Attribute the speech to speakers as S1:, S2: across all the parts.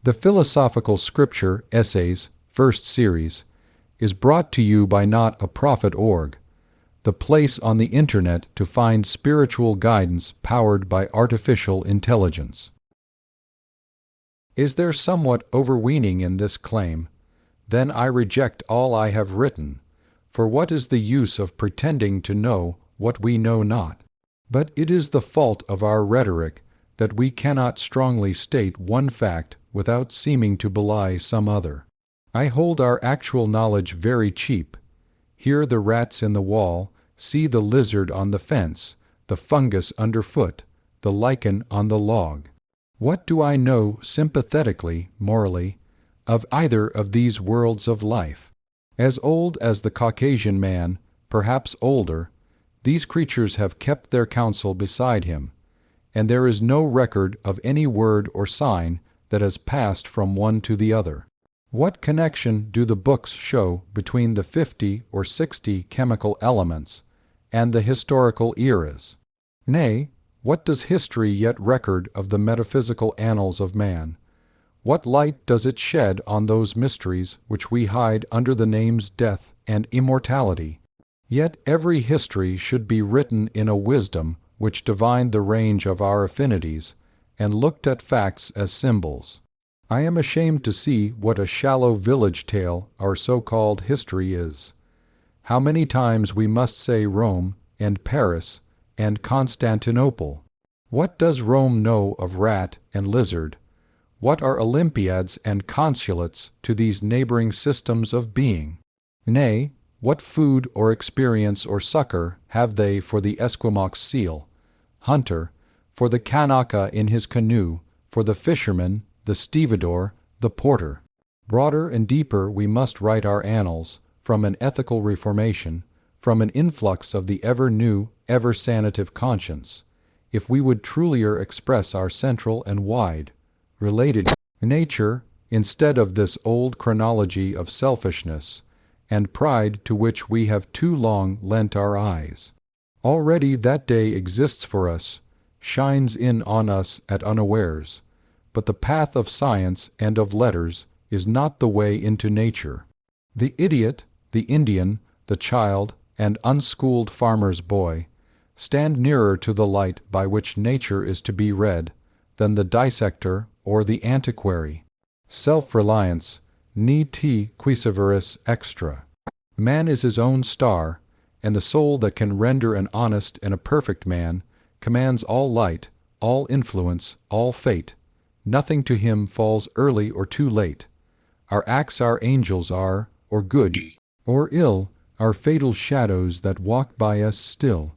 S1: The Philosophical Scripture Essays, first series, is brought to you by Not a Prophet org, the place on the internet to find spiritual guidance powered by artificial intelligence. Is there somewhat overweening in this claim? Then I reject all I have written, for what is the use of pretending to know what we know not? But it is the fault of our rhetoric that we cannot strongly state one fact without seeming to belie some other. I hold our actual knowledge very cheap. Hear the rats in the wall, see the lizard on the fence, the fungus underfoot, the lichen on the log. What do I know sympathetically, morally, of either of these worlds of life? As old as the Caucasian man, perhaps older, these creatures have kept their counsel beside him, and there is no record of any word or sign that has passed from one to the other. What connection do the books show between the 50 or 60 chemical elements and the historical eras? Nay, what does history yet record of the metaphysical annals of man? What light does it shed on those mysteries which we hide under the names death and immortality? Yet every history should be written in a wisdom which divined the range of our affinities and looked at facts as symbols. I am ashamed to see what a shallow village tale our so-called history is. How many times we must say Rome and Paris and Constantinople. What does Rome know of rat and lizard? What are Olympiads and consulates to these neighboring systems of being? Nay, what food or experience or succor have they for the Esquimaux seal, hunter, for the Kanaka in his canoe, for the fisherman, the stevedore, the porter? Broader and deeper we must write our annals, from an ethical reformation, from an influx of the ever-new, ever-sanative conscience, if we would trulier express our central and wide, related nature, instead of this old chronology of selfishness and pride to which we have too long lent our eyes. Already that day exists for us, shines in on us at unawares, but the path of science and of letters is not the way into nature. The idiot, the Indian, the child, and unschooled farmer's boy stand nearer to the light by which nature is to be read than the dissector or the antiquary. Self-reliance, ni te quiseveris extra. Man is his own star, and the soul that can render an honest and a perfect man commands all light, all influence, all fate. Nothing to him falls early or too late. Our acts our angels are, or good, or ill, our fatal shadows that walk by us still.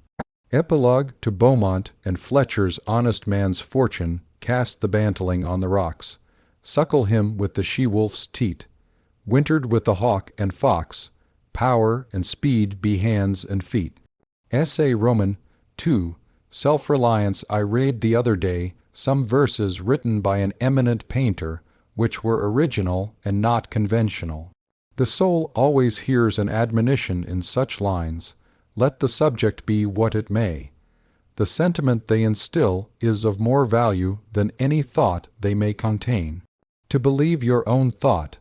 S1: Epilogue to Beaumont and Fletcher's honest man's fortune cast the bantling on the rocks, suckle him with the she-wolf's teat, wintered with the hawk and fox, power and speed be hands and feet. Essay Roman 2, Self-Reliance. I read the other day some verses written by an eminent painter which were original and not conventional. The soul always hears an admonition in such lines, let the subject be what it may. The sentiment they instill is of more value than any thought they may contain. To believe your own thought,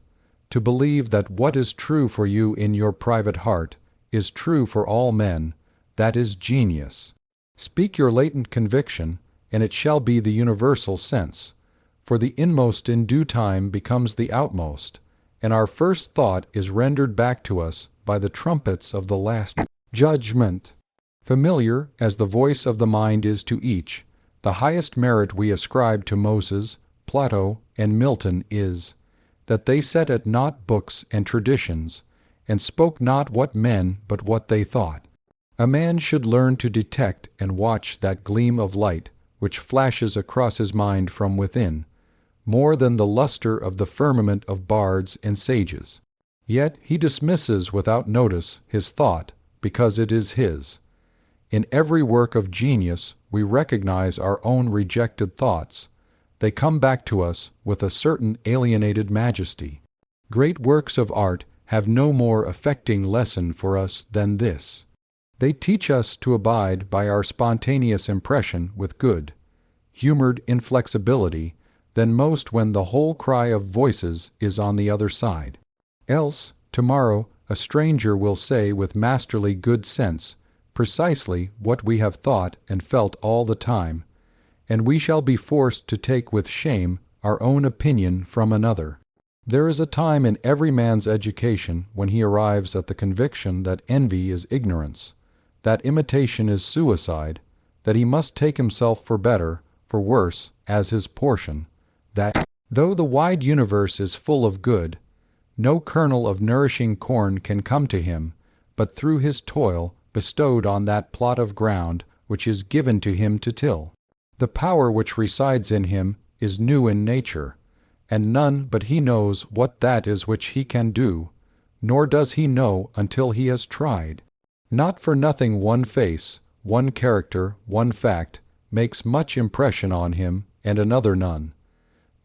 S1: to believe that what is true for you in your private heart is true for all men, that is genius. Speak your latent conviction, and it shall be the universal sense, for the inmost in due time becomes the outmost, and our first thought is rendered back to us by the trumpets of the last judgment. Familiar as the voice of the mind is to each, the highest merit we ascribe to Moses, Plato, and Milton is, that they set at naught books and traditions, and spoke not what men but what they thought. A man should learn to detect and watch that gleam of light which flashes across his mind from within, more than the luster of the firmament of bards and sages. Yet he dismisses without notice his thought, because it is his. In every work of genius we recognize our own rejected thoughts. They come back to us with a certain alienated majesty. Great works of art have no more affecting lesson for us than this. They teach us to abide by our spontaneous impression with good, humored inflexibility, than most when the whole cry of voices is on the other side. Else, tomorrow, a stranger will say with masterly good sense precisely what we have thought and felt all the time, and we shall be forced to take with shame our own opinion from another. There is a time in every man's education when he arrives at the conviction that envy is ignorance, that imitation is suicide, that he must take himself for better, for worse, as his portion, that, though the wide universe is full of good, no kernel of nourishing corn can come to him, but through his toil bestowed on that plot of ground which is given to him to till. The power which resides in him is new in nature, and none but he knows what that is which he can do, nor does he know until he has tried. Not for nothing one face, one character, one fact, makes much impression on him, and another none.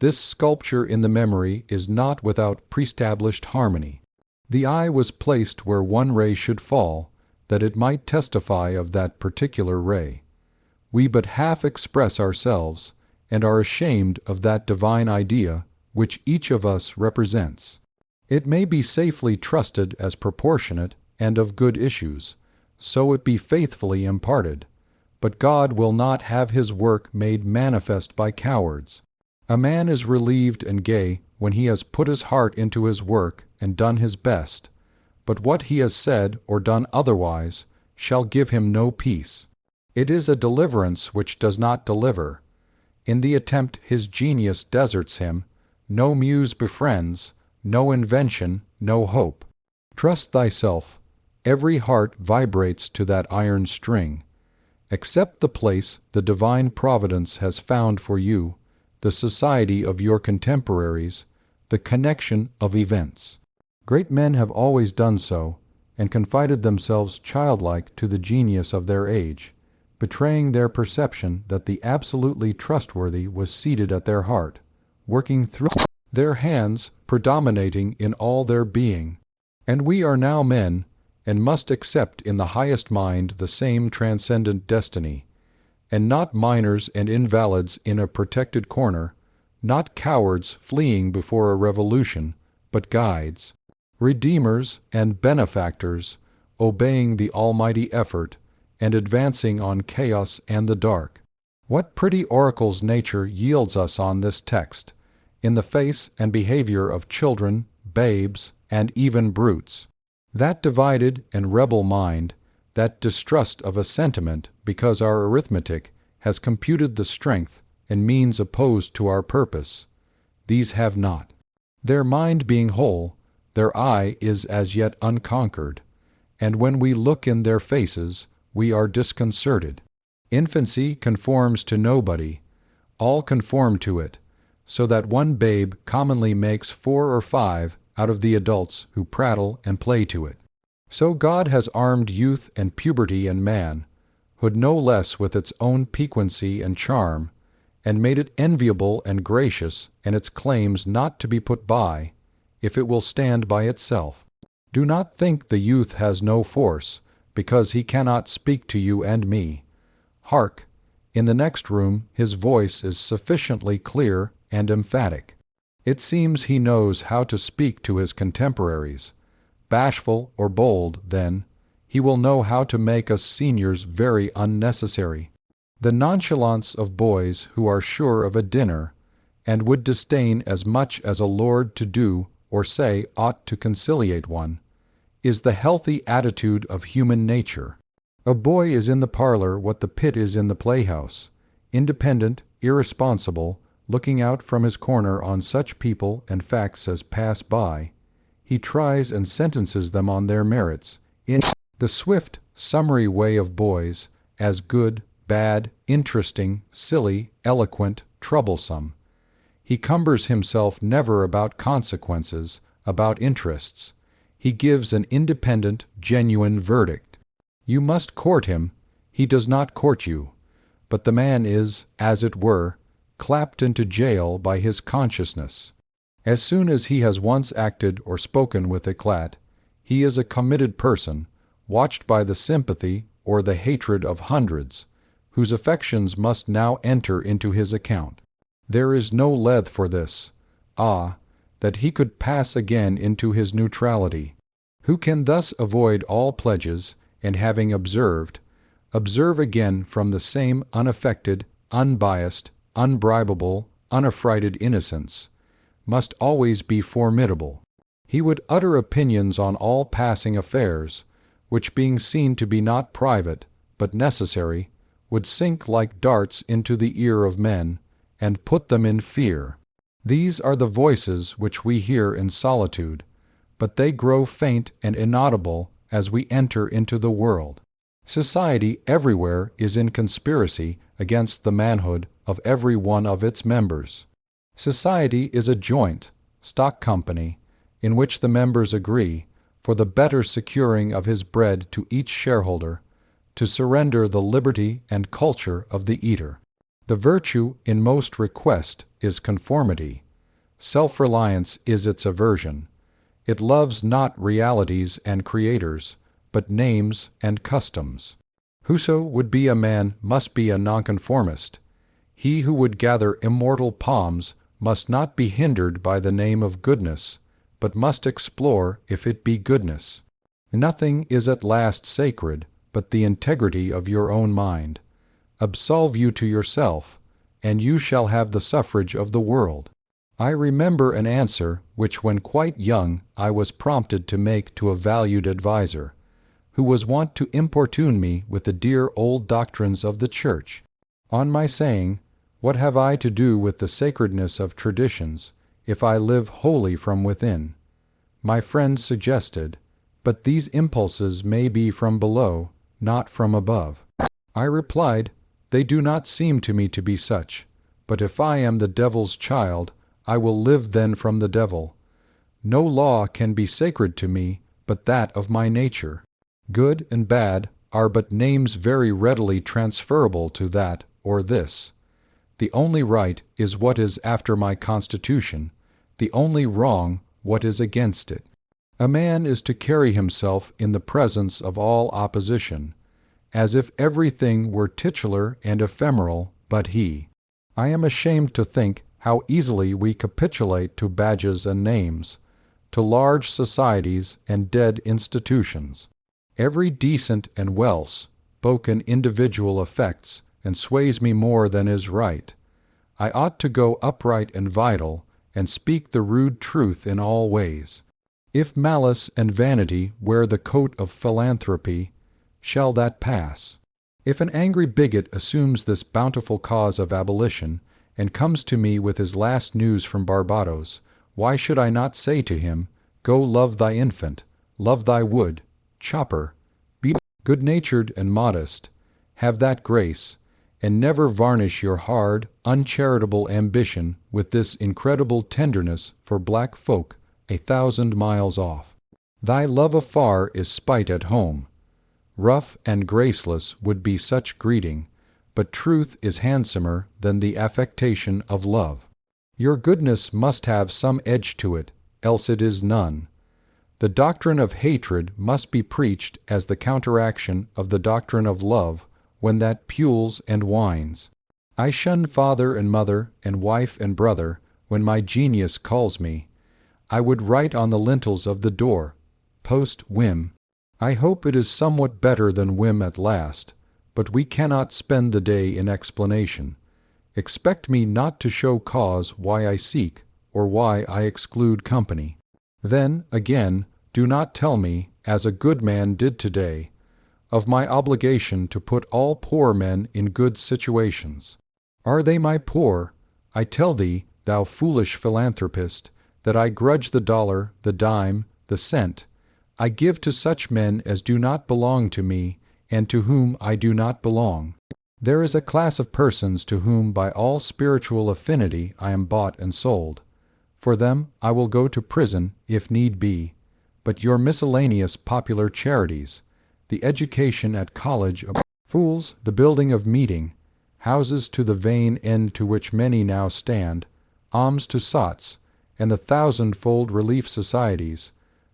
S1: This sculpture in the memory is not without pre-established harmony. The eye was placed where one ray should fall, that it might testify of that particular ray. We but half express ourselves, and are ashamed of that divine idea which each of us represents. It may be safely trusted as proportionate and of good issues, so it be faithfully imparted, but God will not have his work made manifest by cowards. A man is relieved and gay when he has put his heart into his work and done his best, but what he has said or done otherwise shall give him no peace. It is a deliverance which does not deliver. In the attempt his genius deserts him, no muse befriends, no invention, no hope. Trust thyself. Every heart vibrates to that iron string. Accept the place the divine providence has found for you, the society of your contemporaries, the connection of events. Great men have always done so, and confided themselves childlike to the genius of their age, betraying their perception that the absolutely trustworthy was seated at their heart, working through their hands, predominating in all their being. And we are now men, and must accept in the highest mind the same transcendent destiny, and not minors and invalids in a protected corner, not cowards fleeing before a revolution, but guides, redeemers and benefactors, obeying the almighty effort, and advancing on chaos and the dark. What pretty oracles nature yields us on this text, in the face and behavior of children, babes, and even brutes. That divided and rebel mind, that distrust of a sentiment because our arithmetic has computed the strength and means opposed to our purpose, these have not. Their mind being whole, their eye is as yet unconquered, and when we look in their faces, we are disconcerted. Infancy conforms to nobody, all conform to it, so that one babe commonly makes 4 or 5 out of the adults who prattle and play to it. So God has armed youth and puberty and manhood no less with its own piquancy and charm, and made it enviable and gracious, and its claims not to be put by, if it will stand by itself. Do not think the youth has no force, because he cannot speak to you and me. Hark! In the next room his voice is sufficiently clear and emphatic. It seems he knows how to speak to his contemporaries. Bashful or bold, then, he will know how to make us seniors very unnecessary. The nonchalance of boys who are sure of a dinner, and would disdain as much as a lord to do or say ought to conciliate one, is the healthy attitude of human nature. A boy is in the parlor what the pit is in the playhouse, independent, irresponsible, looking out from his corner on such people and facts as pass by. He tries and sentences them on their merits, in the swift, summary way of boys, as good, bad, interesting, silly, eloquent, troublesome. He cumbers himself never about consequences, about interests. He gives an independent, genuine verdict. You must court him. He does not court you. But the man is, as it were, clapped into jail by his consciousness. As soon as he has once acted or spoken with éclat, he is a committed person, watched by the sympathy or the hatred of hundreds, whose affections must now enter into his account. There is no leath for this. Ah, that he could pass again into his neutrality! Who can thus avoid all pledges, and having observed, observe again from the same unaffected, unbiased, unbribable, unaffrighted innocence, must always be formidable. He would utter opinions on all passing affairs, which being seen to be not private, but necessary, would sink like darts into the ear of men, and put them in fear. These are the voices which we hear in solitude, but they grow faint and inaudible as we enter into the world. Society everywhere is in conspiracy against the manhood of every one of its members. Society is a joint, stock company, in which the members agree, for the better securing of his bread to each shareholder, to surrender the liberty and culture of the eater. The virtue in most request is conformity. Self-reliance is its aversion. It loves not realities and creators, but names and customs. Whoso would be a man must be a nonconformist. He who would gather immortal palms must not be hindered by the name of goodness, but must explore if it be goodness. Nothing is at last sacred but the integrity of your own mind. Absolve you to yourself, and you shall have the suffrage of the world. I remember an answer which when quite young I was prompted to make to a valued adviser, who was wont to importune me with the dear old doctrines of the Church. On my saying, "What have I to do with the sacredness of traditions, if I live wholly from within?" my friend suggested, "But these impulses may be from below, not from above." I replied, "They do not seem to me to be such, but if I am the devil's child, I will live then from the devil. No law can be sacred to me but that of my nature. Good and bad are but names very readily transferable to that or this. The only right is what is after my constitution, the only wrong what is against it. A man is to carry himself in the presence of all opposition, as if everything were titular and ephemeral but he. I am ashamed to think how easily we capitulate to badges and names, to large societies and dead institutions. Every decent and well spoken individual affects and sways me more than is right. I ought to go upright and vital, and speak the rude truth in all ways. If malice and vanity wear the coat of philanthropy, shall that pass? If an angry bigot assumes this bountiful cause of abolition, and comes to me with his last news from Barbados, why should I not say to him, "Go love thy infant, love thy wood, chopper, be good-natured and modest, have that grace, and never varnish your hard, uncharitable ambition with this incredible tenderness for black folk 1,000 miles off. Thy love afar is spite at home. Rough and graceless would be such greeting, but truth is handsomer than the affectation of love. Your goodness must have some edge to it, else it is none. The doctrine of hatred must be preached as the counteraction of the doctrine of love when that pules and whines. I shun father and mother and wife and brother when my genius calls me. I would write on the lintels of the door, "Post whim." I hope it is somewhat better than whim at last, but we cannot spend the day in explanation. Expect me not to show cause why I seek or why I exclude company. Then, again, do not tell me, as a good man did today, of my obligation to put all poor men in good situations. Are they my poor? I tell thee, thou foolish philanthropist, that I grudge the dollar, the dime, the cent. I give to such men as do not belong to me, and to whom I do not belong. There is a class of persons to whom by all spiritual affinity I am bought and sold. For them I will go to prison, if need be. But your miscellaneous popular charities, the education at college of fools, the building of meeting, houses to the vain end to which many now stand, alms to sots, and the thousand-fold relief societies,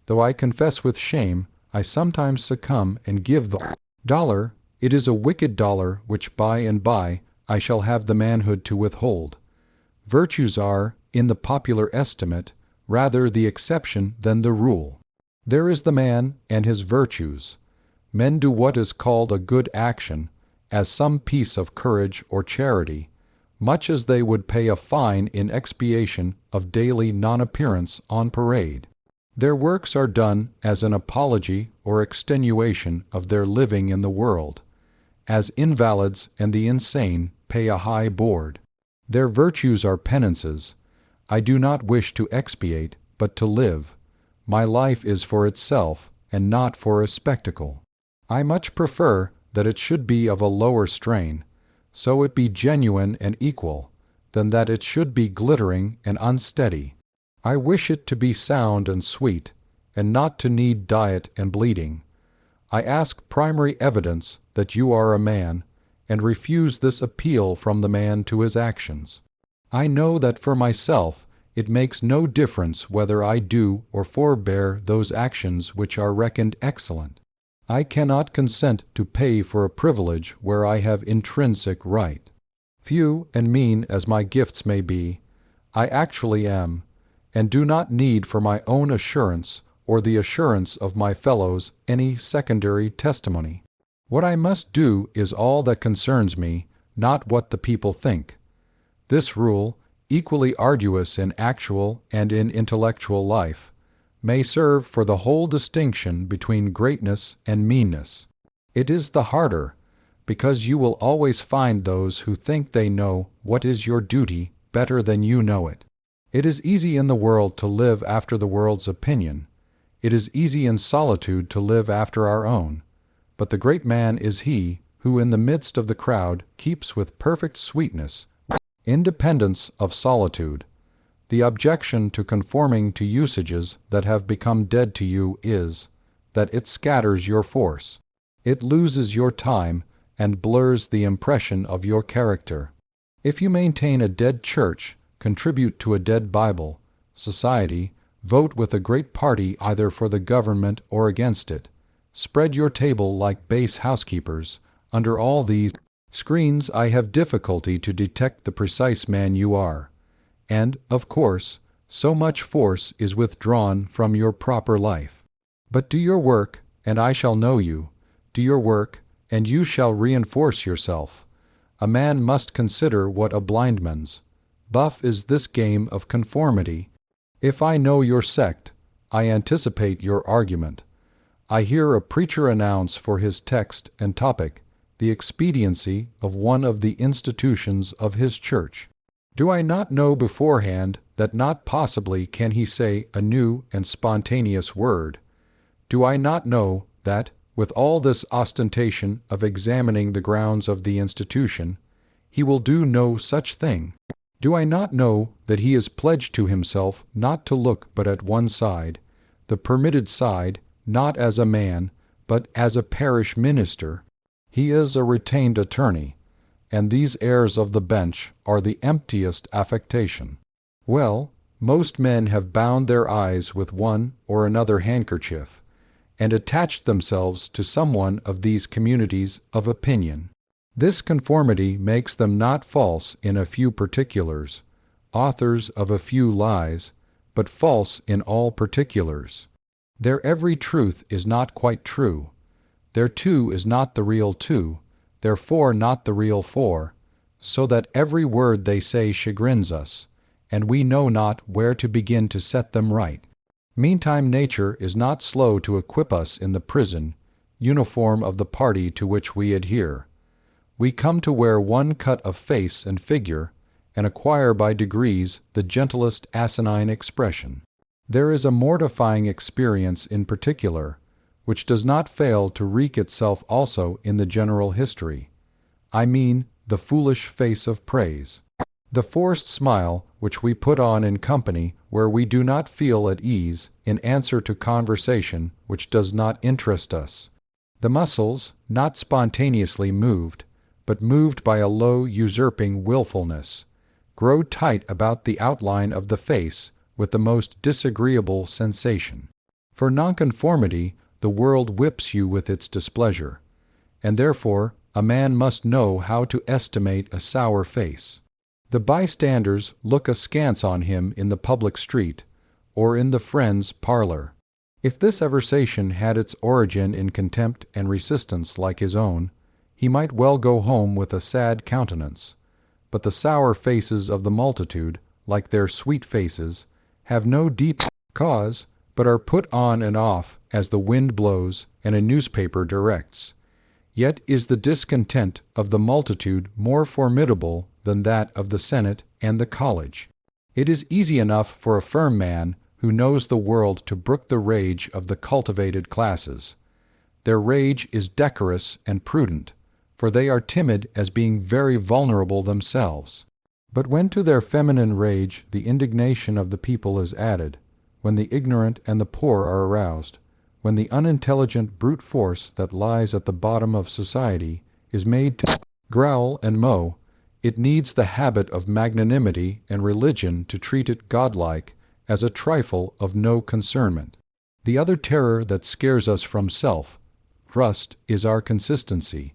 S1: though I confess with shame, I sometimes succumb and give the dollar. It is a wicked dollar which by and by I shall have the manhood to withhold. Virtues are, in the popular estimate, rather the exception than the rule. There is the man and his virtues. Men do what is called a good action, as some piece of courage or charity, much as they would pay a fine in expiation of daily non-appearance on parade. Their works are done as an apology or extenuation of their living in the world, as invalids and the insane pay a high board. Their virtues are penances. I do not wish to expiate, but to live. My life is for itself, and not for a spectacle. I much prefer that it should be of a lower strain, so it be genuine and equal, than that it should be glittering and unsteady. I wish it to be sound and sweet, and not to need diet and bleeding. I ask primary evidence that you are a man, and refuse this appeal from the man to his actions. I know that for myself it makes no difference whether I do or forbear those actions which are reckoned excellent. I cannot consent to pay for a privilege where I have intrinsic right. Few and mean as my gifts may be, I actually am, and do not need for my own assurance or the assurance of my fellows any secondary testimony. What I must do is all that concerns me, not what the people think. This rule, equally arduous in actual and in intellectual life, may serve for the whole distinction between greatness and meanness. It is the harder, because you will always find those who think they know what is your duty better than you know it. It is easy in the world to live after the world's opinion. It is easy in solitude to live after our own. But the great man is he who in the midst of the crowd keeps with perfect sweetness independence of solitude. The objection to conforming to usages that have become dead to you is that it scatters your force. It loses your time and blurs the impression of your character. If you maintain a dead church, contribute to a dead Bible, society, vote with a great party either for the government or against it, spread your table like base housekeepers, under all these screens I have difficulty to detect the precise man you are. And, of course, so much force is withdrawn from your proper life. But do your work, and I shall know you. Do your work, and you shall reinforce yourself. A man must consider what a blindman's. Buff is this game of conformity. If I know your sect, I anticipate your argument. I hear a preacher announce for his text and topic the expediency of one of the institutions of his church. Do I not know beforehand that not possibly can he say a new and spontaneous word? Do I not know that, with all this ostentation of examining the grounds of the institution, he will do no such thing? Do I not know that he is pledged to himself not to look but at one side, the permitted side, not as a man, but as a parish minister? He is a retained attorney, and these airs of the bench are the emptiest affectation. Well, most men have bound their eyes with one or another handkerchief, and attached themselves to some one of these communities of opinion. This conformity makes them not false in a few particulars, authors of a few lies, but false in all particulars. Their every truth is not quite true. Their two is not the real two, their four not the real four, so that every word they say chagrins us, and we know not where to begin to set them right. Meantime nature is not slow to equip us in the prison, uniform of the party to which we adhere. We come to wear one cut of face and figure, and acquire by degrees the gentlest asinine expression. There is a mortifying experience in particular, which does not fail to wreak itself also in the general history. I mean the foolish face of praise. The forced smile which we put on in company where we do not feel at ease in answer to conversation which does not interest us. The muscles, not spontaneously moved, but moved by a low usurping willfulness, grow tight about the outline of the face with the most disagreeable sensation. For nonconformity, the world whips you with its displeasure, and therefore a man must know how to estimate a sour face. The bystanders look askance on him in the public street, or in the friend's parlor. If this aversation had its origin in contempt and resistance like his own, he might well go home with a sad countenance. But the sour faces of the multitude, like their sweet faces, have no deep cause, but are put on and off as the wind blows and a newspaper directs. Yet is the discontent of the multitude more formidable than that of the Senate and the college. It is easy enough for a firm man who knows the world to brook the rage of the cultivated classes. Their rage is decorous and prudent, for they are timid as being very vulnerable themselves. But when to their feminine rage the indignation of the people is added, when the ignorant and the poor are aroused, when the unintelligent brute force that lies at the bottom of society is made to growl and mow, it needs the habit of magnanimity and religion to treat it godlike, as a trifle of no concernment. The other terror that scares us from self-trust is our consistency,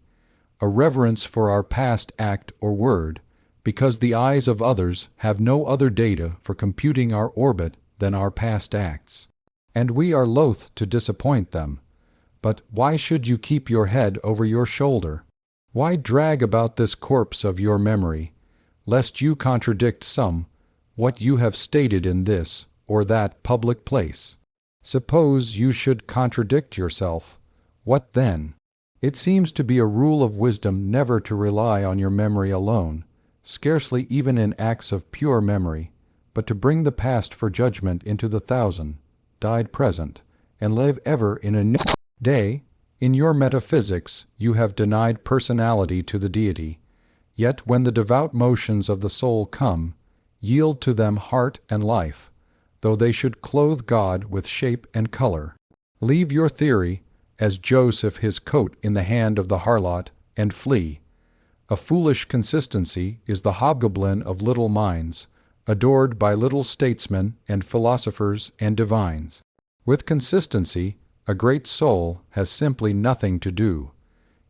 S1: a reverence for our past act or word, because the eyes of others have no other data for computing our orbit than our past acts. And we are loath to disappoint them. But why should you keep your head over your shoulder? Why drag about this corpse of your memory, lest you contradict what you have stated in this or that public place? Suppose you should contradict yourself, what then? It seems to be a rule of wisdom never to rely on your memory alone, scarcely even in acts of pure memory, but to bring the past for judgment into the died present, and live ever in a new day. In your metaphysics you have denied personality to the deity, yet when the devout motions of the soul come, yield to them heart and life, though they should clothe God with shape and color. Leave your theory, as Joseph his coat in the hand of the harlot, and flee. A foolish consistency is the hobgoblin of little minds, adored by little statesmen and philosophers and divines. With consistency, a great soul has simply nothing to do.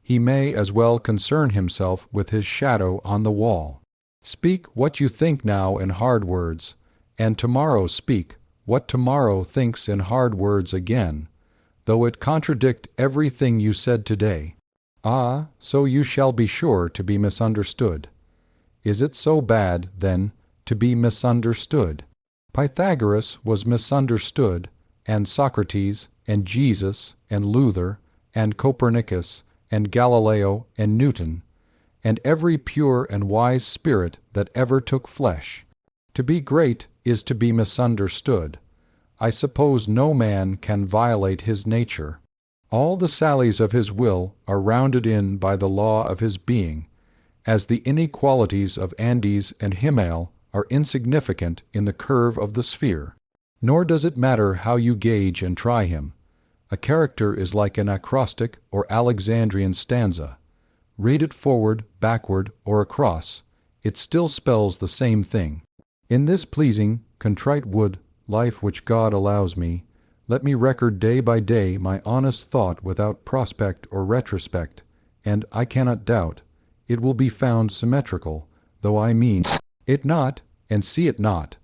S1: He may as well concern himself with his shadow on the wall. Speak what you think now in hard words, and tomorrow speak what tomorrow thinks in hard words again, though it contradict everything you said today. Ah, so you shall be sure to be misunderstood. Is it so bad, then, to be misunderstood? Pythagoras was misunderstood, and Socrates, and Jesus, and Luther, and Copernicus, and Galileo, and Newton, and every pure and wise spirit that ever took flesh. To be great is to be misunderstood. I suppose no man can violate his nature. All the sallies of his will are rounded in by the law of his being, as the inequalities of Andes and Himal are insignificant in the curve of the sphere. Nor does it matter how you gauge and try him. A character is like an acrostic or Alexandrian stanza. Read it forward, backward, or across, it still spells the same thing. In this pleasing, contrite wood, life which God allows me, let me record day by day my honest thought without prospect or retrospect, and I cannot doubt, it will be found symmetrical, though I mean it not, and see it not.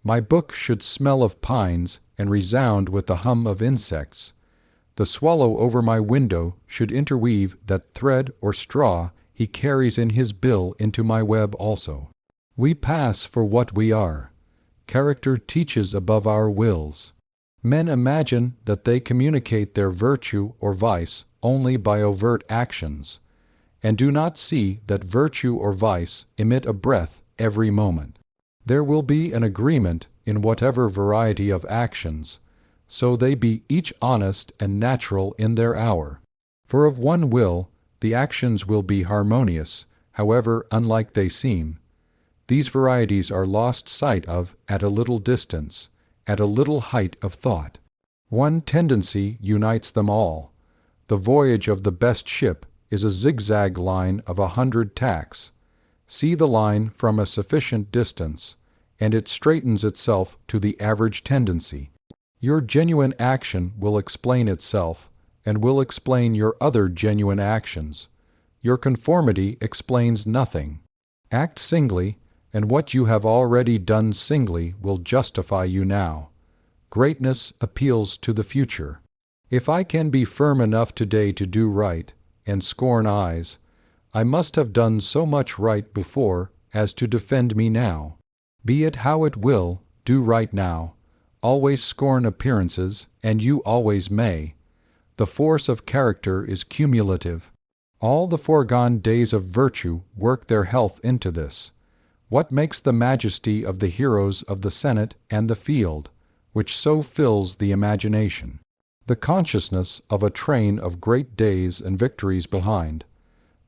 S1: My book should smell of pines and resound with the hum of insects. The swallow over my window should interweave that thread or straw he carries in his bill into my web also. We pass for what we are. Character teaches above our wills. Men imagine that they communicate their virtue or vice only by overt actions, and do not see that virtue or vice emit a breath every moment. There will be an agreement in whatever variety of actions, so they be each honest and natural in their hour. For of one will, the actions will be harmonious, however unlike they seem. These varieties are lost sight of at a little distance, at a little height of thought. One tendency unites them all. The voyage of the best ship is a zigzag line of 100 tacks. See the line from a sufficient distance, and it straightens itself to the average tendency. Your genuine action will explain itself, and will explain your other genuine actions. Your conformity explains nothing. Act singly, and what you have already done singly will justify you now. Greatness appeals to the future. If I can be firm enough today to do right, and scorn eyes, I must have done so much right before as to defend me now. Be it how it will, do right now. Always scorn appearances, and you always may. The force of character is cumulative. All the foregone days of virtue work their health into this. What makes the majesty of the heroes of the Senate and the field, which so fills the imagination? The consciousness of a train of great days and victories behind.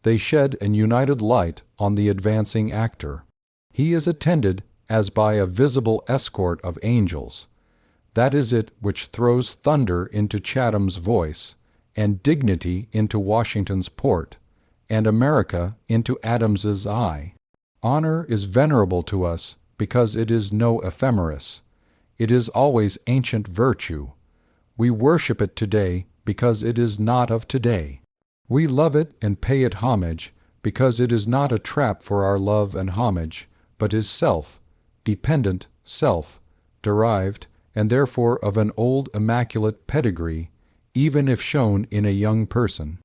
S1: They shed an united light on the advancing actor. He is attended as by a visible escort of angels. That is it which throws thunder into Chatham's voice, and dignity into Washington's port, and America into Adams's eye. Honor is venerable to us because it is no ephemeris. It is always ancient virtue. We worship it today because it is not of today. We love it and pay it homage because it is not a trap for our love and homage, but is self, dependent self, derived, and therefore of an old immaculate pedigree, even if shown in a young person.